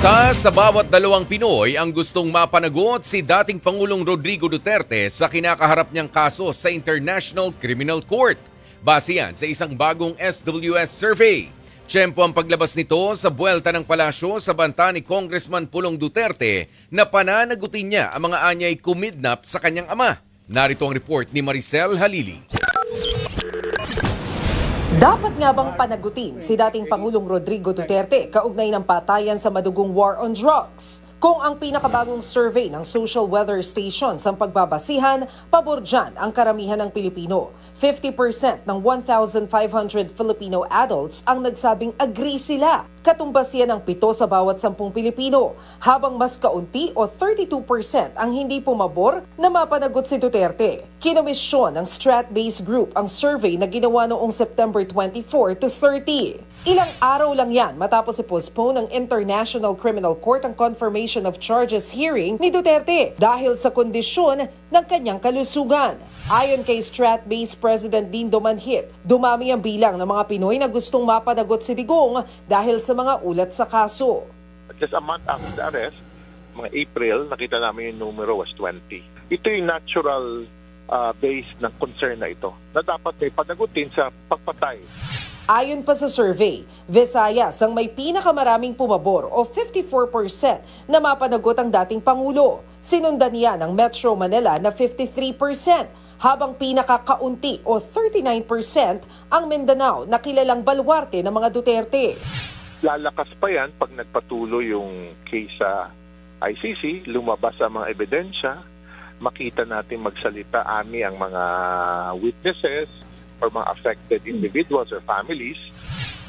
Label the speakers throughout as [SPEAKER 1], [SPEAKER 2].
[SPEAKER 1] Isa sa bawat dalawang Pinoy ang gustong mapanagot si dating Pangulong Rodrigo Duterte sa kinakaharap niyang kaso sa International Criminal Court. Base yan sa isang bagong SWS survey. Tiyempo ang paglabas nito sa buwelta ng palasyo sa banta ni Congressman Pulong Duterte na pananagutin niya ang mga anyay kumidnap sa kanyang ama. Narito ang report ni Maricel Halili.
[SPEAKER 2] Dapat nga bang panagutin si dating Pangulong Rodrigo Duterte kaugnay ng patayan sa madugong war on drugs? Kung ang pinakabagong survey ng Social Weather Station sa pagbabasihan, pabor dyan ang karamihan ng Pilipino. 50% ng 1,500 Filipino adults ang nagsabing agree sila. Katumbas yan ng 7 sa bawat 10 Pilipino, habang mas kaunti o 32% ang hindi pumabor na mapanagot si Duterte. Kinomisyon ng Strat-based group ang survey na ginawa noong September 24 to 30. Ilang araw lang yan matapos i-postpone ng International Criminal Court ang confirmation of charges hearing ni Duterte dahil sa kondisyon ng kanyang kalusugan. Ayon kay Strat-based President Dindo Manhit, dumami ang bilang ng mga Pinoy na gustong mapanagot si Digong dahil sa mga ulat sa kaso.
[SPEAKER 3] Just a month after the arrest, mga April, nakita namin yung numero was 20. Ito yung natural base ng concern na ito, na dapat ay panagutin sa pagpatay.
[SPEAKER 2] Ayon pa sa survey, Visayas ang may pinakamaraming pumabor o 54% na mapanagot ang dating Pangulo. Sinundan niya ng Metro Manila na 53%, habang pinakakaunti o 39% ang Mindanao na kilalang baluarte ng mga Duterte.
[SPEAKER 3] Lalakas pa yan pag nagpatuloy yung case sa ICC, lumabas ang mga ebidensya, makita natin magsalita ang mga witnesses or mga affected individuals or families.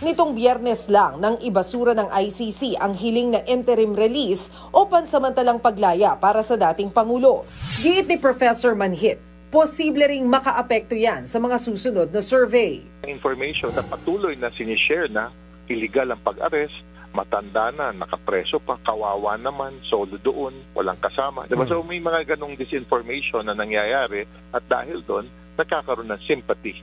[SPEAKER 2] Nitong Biyernes lang nang ibasura ng ICC ang hiling na interim release o pansamantalang paglaya para sa dating Pangulo. Giit ni Professor Manhit, posible ring makaapekto yan sa mga susunod na survey.
[SPEAKER 3] Information na patuloy na sinishare na illegal ang pag-arrest, matanda na, nakapreso pa, kawawa naman, solo doon, walang kasama. Diba? So may mga ganong disinformation na nangyayari at dahil doon, nagkakaroon ng sympathy.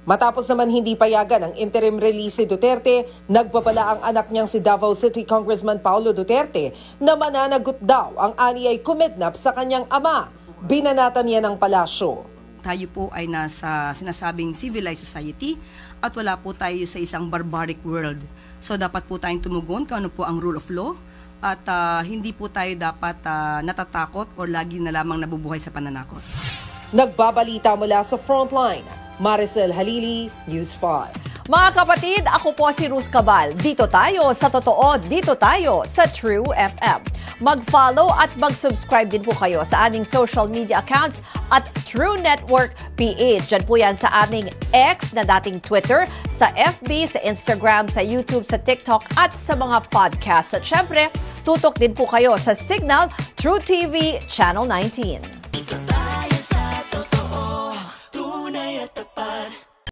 [SPEAKER 2] Matapos naman hindi payagan ang interim release ni Duterte, nagpapala ang anak niyang si Davao City Congressman Paulo Duterte na mananagot daw ang aniyay kumidnap sa kanyang ama. Binanatan niya ng palasyo.
[SPEAKER 4] Tayo po ay nasa sinasabing civilized society at wala po tayo sa isang barbaric world. So dapat po tayong tumugon kung ano po ang rule of law at hindi po tayo dapat natatakot o lagi na lamang nabubuhay sa pananakot.
[SPEAKER 2] Nagbabalita mula sa Frontline, Maricel Halili, News 5.
[SPEAKER 5] Mga kapatid, ako po si Ruth Cabal. Dito tayo sa totoo, dito tayo sa True FM. Mag-follow at mag-subscribe din po kayo sa aming social media accounts at True Network PH. Diyan po yan sa aming X na dating Twitter, sa FB, sa Instagram, sa YouTube, sa TikTok at sa mga podcast. At syempre, tutok din po kayo sa Signal True TV Channel 19.